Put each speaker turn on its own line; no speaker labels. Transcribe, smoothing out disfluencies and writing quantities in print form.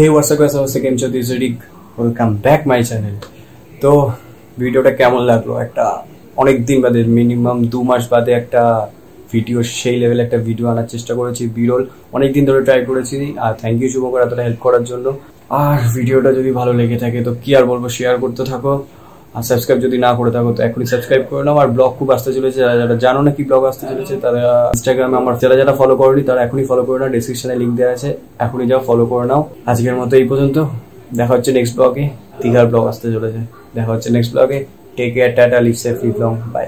Hey, what's up guys? I'm Kemcho. This is Rick. Welcome back my channel. তো ভিডিওটা কেমন লাগলো? একটা অনেক দিন বাদে মিনিমাম 2 মাস বাদে একটা ভিডিও সেই লেভেল একটা ভিডিও আনার চেষ্টা করেছি। বিরল অনেক দিন ধরে ট্রাই করেছি। আর থ্যাংক ইউ শুভঙ্কর এতটা হেল্প করার জন্য। আর ভিডিওটা যদি ভালো লেগে থাকে তো কি আর বলবো, শেয়ার করতে থাকো। আর সাবস্ক্রাইব যদি না করে থাকো তো এখনই সাবস্ক্রাইব করে নাও। আর ব্লগ খুব আসতে চলেছে, যারা জানো না কি ব্লগ আসতে চলেছে তারা ইনস্টাগ্রামে আমার যারা ফলো করনি তারা এখনই ফলো করে নাও, ডেসক্রিপশনে লিঙ্ক দেওয়া আছে, এখনই যাও ফলো করে নাও। আজকের মতো এই পর্যন্ত, দেখা হচ্ছে নেক্সট ব্লগে। দীঘার ব্লগ আসতে চলেছে, দেখা হচ্ছে নেক্সট ব্লগে। Take care, tata, live safe, live long, by.